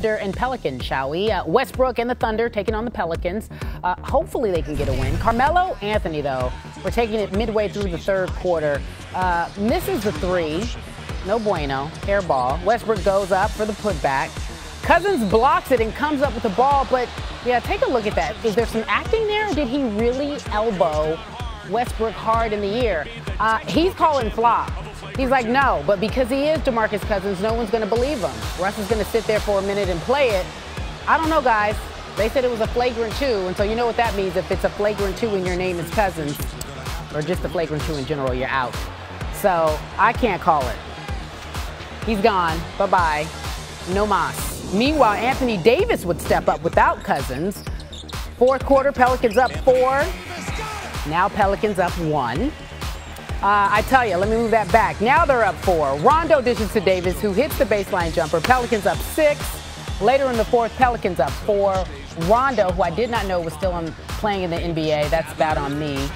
And Pelicans, shall we? Westbrook and the Thunder taking on the Pelicans. Hopefully they can get a win. Carmelo Anthony, though, we're taking it midway through the third quarter. Misses the three. No bueno. Air ball. Westbrook goes up for the putback. Cousins blocks it and comes up with the ball. But, yeah, take a look at that. Is there some acting there, or did he really elbow Westbrook hard in the ear? He's calling flop. He's like, no, but because he is DeMarcus Cousins, no one's going to believe him. Russ is going to sit there for a minute and play it. I don't know, guys. They said it was a flagrant 2, and so you know what that means. If it's a flagrant 2 and your name is Cousins, or just a flagrant 2 in general, you're out. So I can't call it. He's gone. Bye-bye. No mas. Meanwhile, Anthony Davis would step up without Cousins. Fourth quarter, Pelicans up 4. Now Pelicans up 1. I tell you, let me move that back. Now they're up 4. Rondo dishes to Davis, who hits the baseline jumper. Pelicans up 6. Later in the fourth, Pelicans up 4. Rondo, who I did not know was still playing in the NBA. That's bad on me.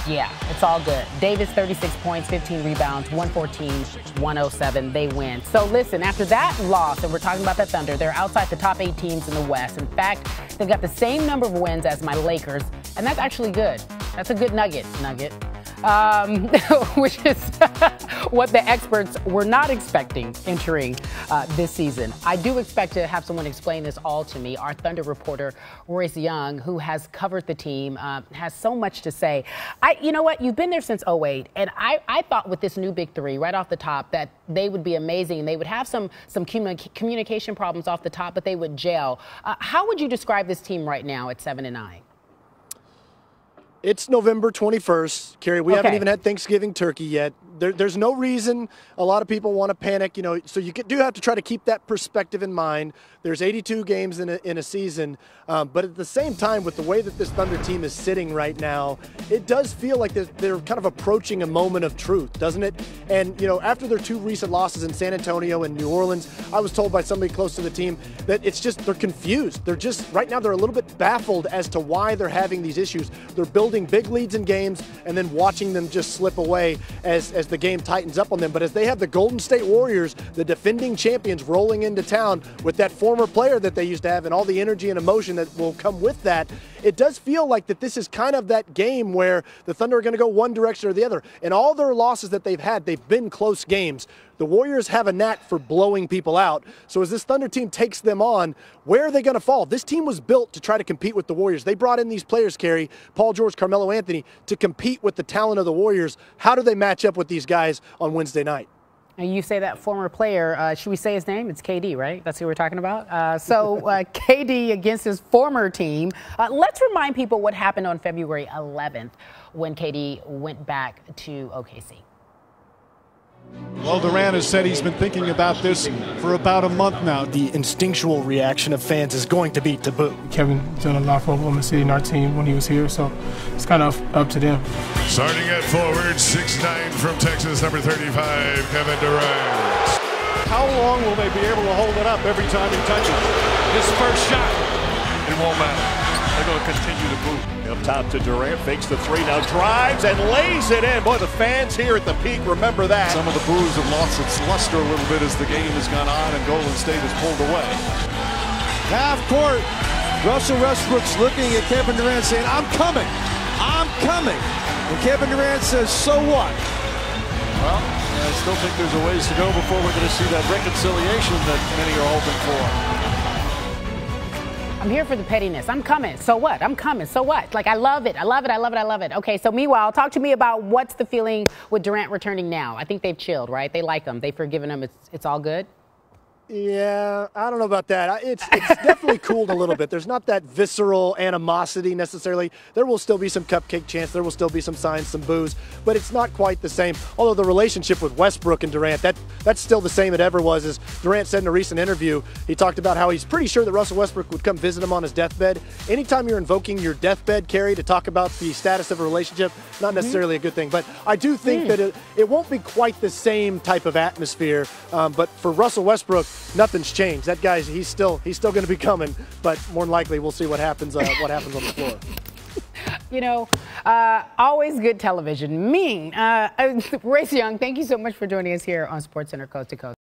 Yeah, it's all good. Davis, 36 points, 15 rebounds, 114-107. They win. So listen, after that loss, and we're talking about the Thunder, they're outside the top 8 teams in the West. In fact, they've got the same number of wins as my Lakers, and that's actually good. That's a good nugget. Which is what the experts were not expecting entering this season. I do expect to have someone explain this all to me. Our Thunder reporter, Royce Young, who has covered the team, has so much to say. You know what? You've been there since 2008, and I thought with this new big three right off the top that they would be amazing, and they would have some communication problems off the top, but they would gel. How would you describe this team right now at 7-9? It's November 21st, Carrie. We haven't even had Thanksgiving turkey yet. There's no reason a lot of people want to panic, so you do have to try to keep that perspective in mind. There's 82 games in a season, but at the same time, with the way that this Thunder team is sitting right now, it does feel like they're kind of approaching a moment of truth, doesn't it? And, after their 2 recent losses in San Antonio and New Orleans, I was told by somebody close to the team that it's just they're confused. Right now they're a little bit baffled as to why they're having these issues. They're building big leads in games and then watching them just slip away as the game tightens up on them. But as they have the Golden State Warriors, the defending champions, rolling into town with that former player that they used to have and all the energy and emotion that will come with that, it does feel like that this is kind of that game where the Thunder are going to go one direction or the other. And all their losses that they've had, they've been close games. The Warriors have a knack for blowing people out. So as this Thunder team takes them on, where are they going to fall? This team was built to try to compete with the Warriors. They brought in these players, Carrie, Paul George, Carmelo Anthony, to compete with the talent of the Warriors. How do they match up with these guys on Wednesday night? And you say that former player, should we say his name? It's KD, right? That's who we're talking about? KD against his former team. Let's remind people what happened on February 11th when KD went back to OKC. Well, Durant has said he's been thinking about this for about a month now. The instinctual reaction of fans is going to be to boo. Kevin done a lot for Oklahoma City and our team when he was here, so it's kind of up to them. Starting at forward, 6'9" from Texas, number 35, Kevin Durant. How long will they be able to hold it up every time he touches? His first shot. It won't matter. They're going to continue to move. Up top to Durant, fakes the 3, now drives and lays it in. Boy, the fans here at the Peak remember that. Some of the boos have lost its luster a little bit as the game has gone on and Golden State has pulled away. Half court, Russell Westbrook's looking at Kevin Durant saying, I'm coming. And Kevin Durant says, so what? Well, I still think there's a ways to go before we're going to see that reconciliation that many are hoping for. I'm here for the pettiness. I'm coming. So what? I'm coming. So what? Like, I love it. Okay, so meanwhile, talk to me about what's the feeling with Durant returning now. I think they've chilled, right? They like him. They've forgiven him. It's all good? Yeah, I don't know about that. It's definitely cooled a little bit. There's not that visceral animosity necessarily. There will still be some cupcake chants. There will still be some signs, some boos, but it's not quite the same. Although the relationship with Westbrook and Durant, that's still the same it ever was. As Durant said in a recent interview, he talked about how he's pretty sure that Russell Westbrook would come visit him on his deathbed. Anytime you're invoking your deathbed, Carrie, to talk about the status of a relationship, not necessarily a good thing. But I do think that it won't be quite the same type of atmosphere. But for Russell Westbrook, nothing's changed. That guy's he's still going to be coming, but more than likely we'll see what happens on the floor. Always good television. Royce Young, thank you so much for joining us here on SportsCenter Coast to Coast.